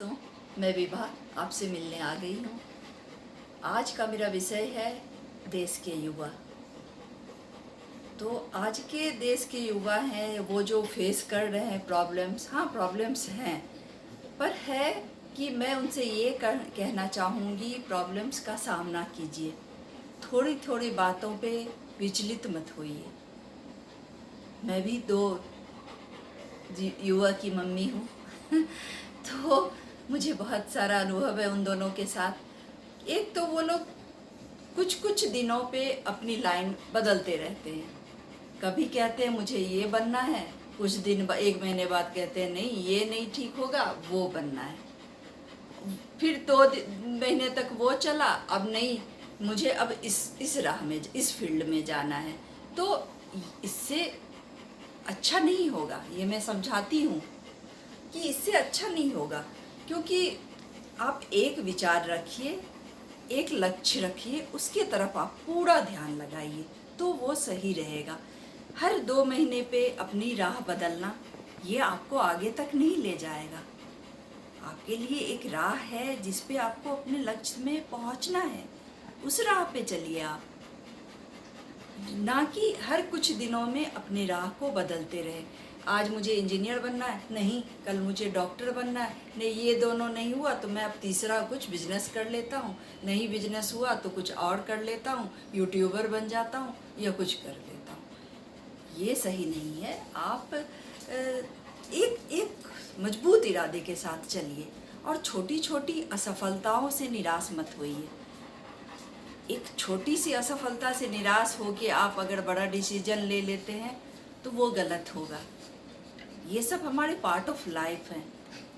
तो मैं विभा आपसे मिलने आ गई हूँ। आज का मेरा विषय है देश के युवा। तो आज के देश के युवा हैं वो जो फेस कर रहे हैं प्रॉब्लम्स, हाँ प्रॉब्लम्स हैं, पर है कि मैं उनसे ये कहना चाहूँगी प्रॉब्लम्स का सामना कीजिए, थोड़ी थोड़ी बातों पे विचलित मत होइए। मैं भी दो युवा की मम्मी हूँ तो मुझे बहुत सारा अनुभव है उन दोनों के साथ। एक तो वो लोग कुछ कुछ दिनों पे अपनी लाइन बदलते रहते हैं। कभी कहते हैं मुझे ये बनना है, कुछ दिन एक महीने बाद कहते हैं नहीं ये नहीं ठीक होगा, वो बनना है। फिर 2 महीने तक वो चला, अब नहीं मुझे अब इस राह में, इस फील्ड में जाना है। तो इससे अच्छा नहीं होगा, ये मैं समझाती हूँ कि इससे अच्छा नहीं होगा। क्योंकि आप एक विचार रखिए, एक लक्ष्य रखिए, उसके तरफ आप पूरा ध्यान लगाइए तो वो सही रहेगा। हर 2 महीने पे अपनी राह बदलना ये आपको आगे तक नहीं ले जाएगा। आपके लिए एक राह है जिस पे आपको अपने लक्ष्य में पहुंचना है, उस राह पे चलिए आप, ना कि हर कुछ दिनों में अपनी राह को बदलते रहे। आज मुझे इंजीनियर बनना है, नहीं कल मुझे डॉक्टर बनना है, नहीं ये दोनों नहीं हुआ तो मैं अब तीसरा कुछ बिजनेस कर लेता हूँ, नहीं बिजनेस हुआ तो कुछ और कर लेता हूँ, यूट्यूबर बन जाता हूँ या कुछ कर लेता हूँ। ये सही नहीं है। आप एक एक मजबूत इरादे के साथ चलिए और छोटी छोटी असफलताओं से निराश मत होइए। एक छोटी सी असफलता से निराश होकर आप अगर बड़ा डिसीजन ले लेते हैं तो वो गलत होगा। ये सब हमारे पार्ट ऑफ लाइफ हैं।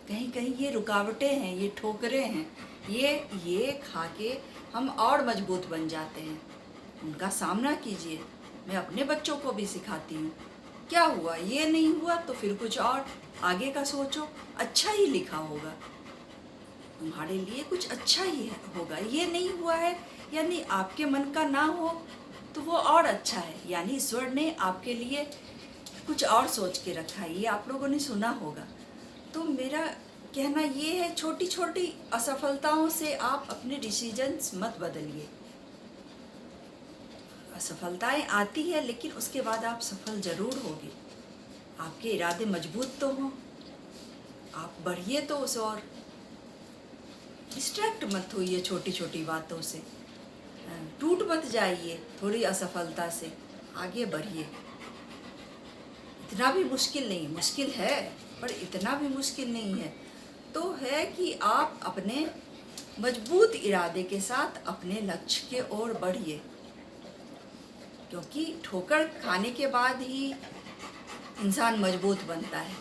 कहीं कहीं ये रुकावटें हैं, ये ठोकरें हैं, ये खा के हम और मजबूत बन जाते हैं। उनका सामना कीजिए। मैं अपने बच्चों को भी सिखाती हूँ, क्या हुआ ये नहीं हुआ तो फिर कुछ और आगे का सोचो, अच्छा ही लिखा होगा, तुम्हारे लिए कुछ अच्छा ही होगा। ये नहीं हुआ है यानी आपके मन का ना हो तो वो और अच्छा है, यानी ईश्वर ने आपके लिए कुछ और सोच के रखा है। ये आप लोगों ने सुना होगा। तो मेरा कहना ये है, छोटी छोटी असफलताओं से आप अपने डिसीजंस मत बदलिए। असफलताएं आती है लेकिन उसके बाद आप सफल जरूर होगे। आपके इरादे मजबूत तो हों, आप बढ़िए तो उस और डिस्ट्रैक्ट मत होइए छोटी छोटी बातों से, टूट मत जाइए थोड़ी असफलता से, आगे बढ़िए। इतना भी मुश्किल नहीं, मुश्किल है पर इतना भी मुश्किल नहीं है। तो है कि आप अपने मजबूत इरादे के साथ अपने लक्ष्य के ओर बढ़िए, क्योंकि ठोकर खाने के बाद ही इंसान मजबूत बनता है।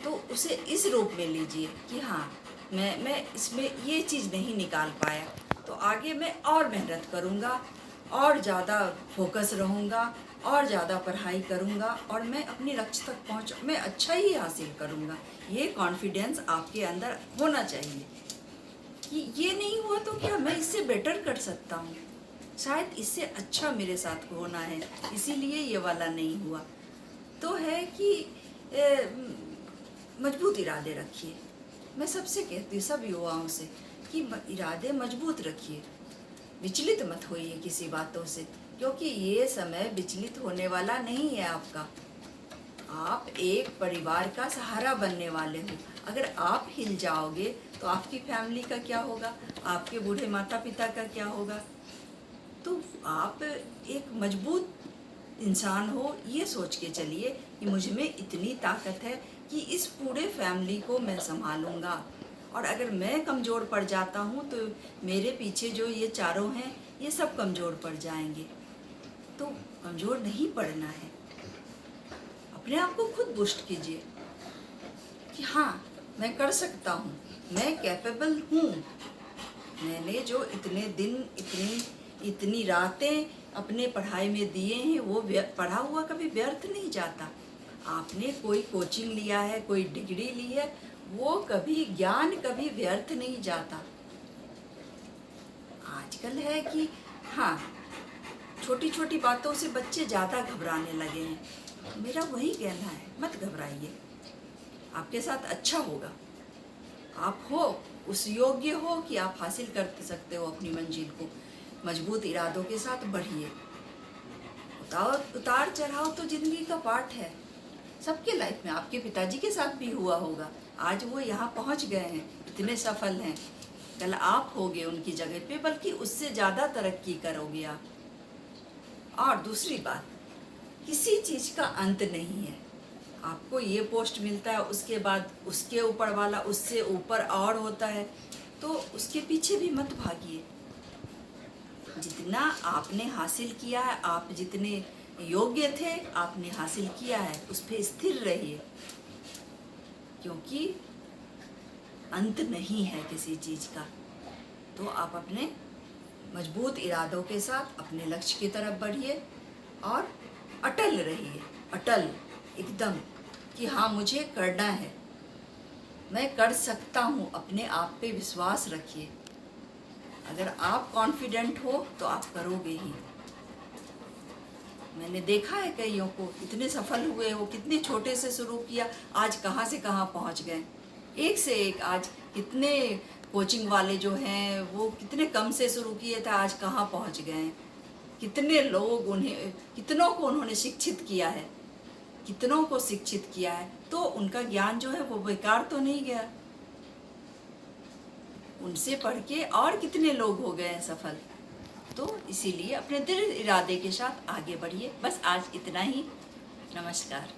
तो उसे इस रूप में लीजिए कि हाँ मैं इसमें ये चीज़ नहीं निकाल पाया तो आगे मैं और मेहनत करूँगा, और ज़्यादा फोकस रहूँगा, और ज़्यादा पढ़ाई करूँगा और मैं अपने लक्ष्य तक मैं अच्छा ही हासिल करूँगा। ये कॉन्फिडेंस आपके अंदर होना चाहिए कि ये नहीं हुआ तो क्या मैं इससे बेटर कर सकता हूँ, शायद इससे अच्छा मेरे साथ होना है, इसीलिए ये वाला नहीं हुआ। तो है कि मजबूत इरादे रखिए। मैं सबसे कहती हूँ, सब युवाओं से, कि इरादे मजबूत रखिए, विचलित मत होइए किसी बातों से, क्योंकि ये समय विचलित होने वाला नहीं है आपका। आप एक परिवार का सहारा बनने वाले हो। अगर आप हिल जाओगे तो आपकी फैमिली का क्या होगा, आपके बूढ़े माता पिता का क्या होगा। तो आप एक मजबूत इंसान हो, ये सोच के चलिए कि मुझ में इतनी ताकत है कि इस पूरे फैमिली को मैं संभालूंगा, और अगर मैं कमज़ोर पड़ जाता हूँ तो मेरे पीछे जो ये चारों हैं ये सब कमज़ोर पड़ जाएंगे। तो कमज़ोर नहीं पड़ना है, अपने आप को खुद बूस्ट कीजिए कि हाँ मैं कर सकता हूँ, मैं कैपेबल हूँ। मैंने जो इतने दिन इतनी रातें अपने पढ़ाई में दिए हैं वो पढ़ा हुआ कभी व्यर्थ नहीं जाता। आपने कोई कोचिंग लिया है, कोई डिग्री ली है, वो कभी ज्ञान कभी व्यर्थ नहीं जाता। आजकल है कि हाँ छोटी छोटी बातों से बच्चे ज़्यादा घबराने लगे हैं। मेरा वही कहना है, मत घबराइए, आपके साथ अच्छा होगा। आप हो, उस योग्य हो कि आप हासिल कर सकते हो अपनी मंजिल को। मजबूत इरादों के साथ बढ़िए। उतार चढ़ाव तो जिंदगी का पार्ट है सबके लाइफ में। आपके पिताजी के साथ भी हुआ होगा। आज वो यहाँ पहुँच गए हैं, इतने सफल हैं। कल आप होगे उनकी जगह पे, बल्कि उससे ज़्यादा तरक्की करोगे आप। और दूसरी बात, किसी चीज़ का अंत नहीं है। आपको ये पोस्ट मिलता है, उसके बाद उसके ऊपर वाला उससे ऊपर और होता है, तो उसके पीछे भी मत भागिए। जितना आपने हासिल किया है, आप जितने योग्य थे आपने हासिल किया है, उस पर स्थिर रहिए, क्योंकि अंत नहीं है किसी चीज़ का। तो आप अपने मजबूत इरादों के साथ अपने लक्ष्य की तरफ बढ़िए और अटल रहिए, अटल एकदम, कि हाँ मुझे करना है, मैं कर सकता हूँ। अपने आप पे विश्वास रखिए। अगर आप कॉन्फिडेंट हो तो आप करोगे ही। मैंने देखा है कईयों को, इतने सफल हुए, वो कितने छोटे से शुरू किया, आज कहाँ से कहाँ पहुँच गए। एक से एक आज कितने कोचिंग वाले जो हैं वो कितने कम से शुरू किए थे, आज कहाँ पहुँच गए हैं। कितने लोग उन्हें, कितनों को उन्होंने शिक्षित किया है, कितनों को शिक्षित किया है, तो उनका ज्ञान जो है वो बेकार तो नहीं गया। उनसे पढ़ के और कितने लोग हो गए हैं सफल। तो इसीलिए अपने दृढ़ इरादे के साथ आगे बढ़िए। बस आज इतना ही। नमस्कार।